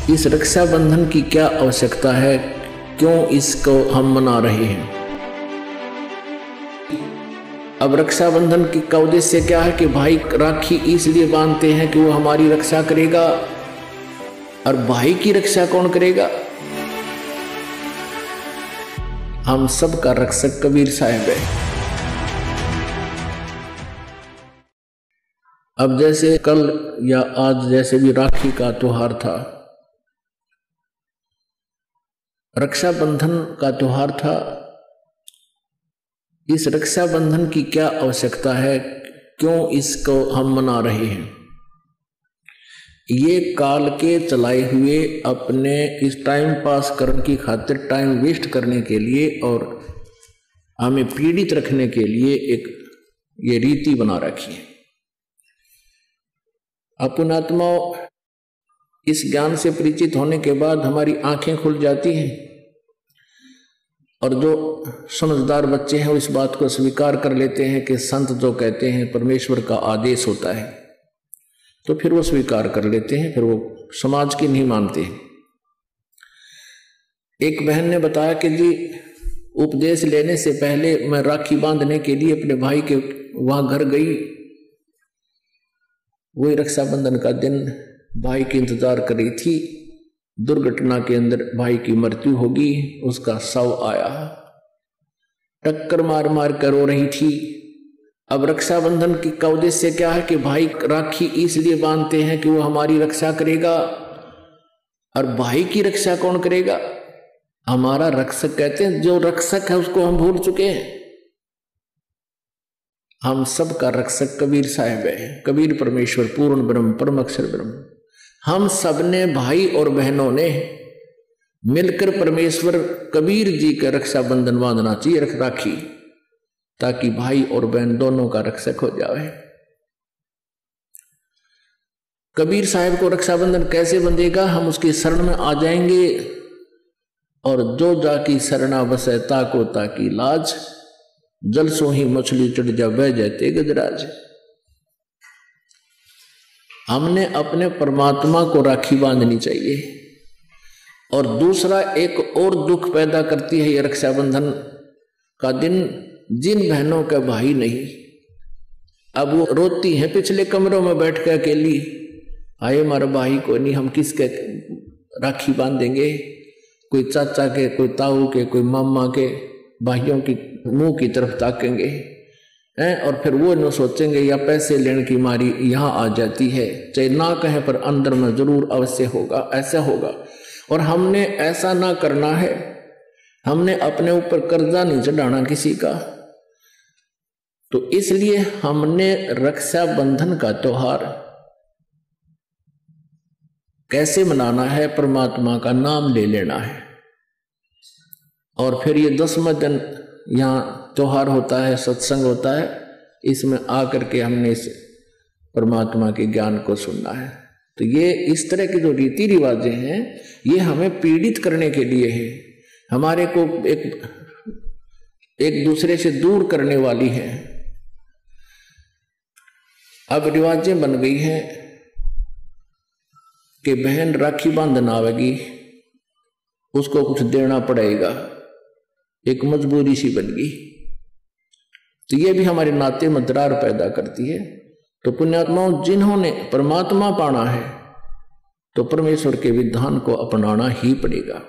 इस रक्षाबंधन की क्या आवश्यकता है, क्यों इसको हम मना रहे हैं। अब रक्षाबंधन का उद्देश्य क्या है कि भाई राखी इसलिए बांधते हैं कि वो हमारी रक्षा करेगा। और भाई की रक्षा कौन करेगा? हम सब का रक्षक कबीर साहब है। अब जैसे कल या आज जैसे भी राखी का त्योहार था, रक्षाबंधन का त्योहार था। इस रक्षाबंधन की क्या आवश्यकता है, क्यों इसको हम मना रहे हैं। ये काल के चलाए हुए अपने इस टाइम पास करने की खातिर, टाइम वेस्ट करने के लिए और हमें पीड़ित रखने के लिए एक ये रीति बना रखी है। अपुणात्मा इस ज्ञान से परिचित होने के बाद हमारी आंखें खुल जाती हैं और जो समझदार बच्चे हैं वो इस बात को स्वीकार कर लेते हैं कि संत जो कहते हैं परमेश्वर का आदेश होता है, तो फिर वो स्वीकार कर लेते हैं, फिर वो समाज की नहीं मानते हैं। एक बहन ने बताया कि जी उपदेश लेने से पहले मैं राखी बांधने के लिए अपने भाई के वहां घर गई। वही रक्षाबंधन का दिन भाई की इंतजार कर रही थी। दुर्घटना के अंदर भाई की मृत्यु होगी, उसका शव आया, टक्कर मार मार कर रो रही थी। अब रक्षाबंधन का उद्देश्य क्या है कि भाई राखी इसलिए बांधते हैं कि वो हमारी रक्षा करेगा। और भाई की रक्षा कौन करेगा? हमारा रक्षक कहते हैं, जो रक्षक है उसको हम भूल चुके हैं। हम सब का रक्षक कबीर साहब है। कबीर परमेश्वर पूर्ण ब्रह्म परम अक्षर ब्रह्म। हम सब ने भाई और बहनों ने मिलकर परमेश्वर कबीर जी का रक्षाबंधन बांधना चाहिए, राखी, ताकि भाई और बहन दोनों का रक्षक हो जाए। कबीर साहब को रक्षाबंधन कैसे बंधेगा? हम उसकी शरण में आ जाएंगे और जो जाकी शरणा बसे ताको ताकी लाज, जल सो ही मछली चढ़ जा बह जाते गजराज। हमने अपने परमात्मा को राखी बांधनी चाहिए। और दूसरा एक और दुख पैदा करती है ये रक्षाबंधन का दिन, जिन बहनों का भाई नहीं, अब वो रोती हैं पिछले कमरों में बैठ के अकेली, आए हमारा भाई को नहीं, हम किसके राखी बांधेंगे? कोई चाचा के, कोई ताऊ के, कोई मामा के भाइयों की मुंह की तरफ ताकेंगे हैं। और फिर वो न सोचेंगे या पैसे लेने की मारी यहाँ आ जाती है, चाहे ना कहें पर अंदर में जरूर अवश्य होगा, ऐसा होगा। और हमने ऐसा ना करना है। हमने अपने ऊपर कर्जा नहीं चढ़ाना किसी का। तो इसलिए हमने रक्षाबंधन का त्योहार कैसे मनाना है? परमात्मा का नाम ले लेना है। और फिर ये 10वां दिन यहाँ त्योहार होता है, सत्संग होता है, इसमें आकर के हमने इस परमात्मा के ज्ञान को सुनना है। तो ये इस तरह के जो रीति रिवाजें हैं, ये हमें पीड़ित करने के लिए है, हमारे को एक दूसरे से दूर करने वाली है। अब रिवाजें बन गई हैं कि बहन राखी बांधना आवेगी, उसको कुछ देना पड़ेगा, एक मजबूरी सी बन गई। तो ये भी हमारे नाते में दरार पैदा करती है। तो पुण्यात्माओं, जिन्होंने परमात्मा पाना है तो परमेश्वर के विधान को अपनाना ही पड़ेगा।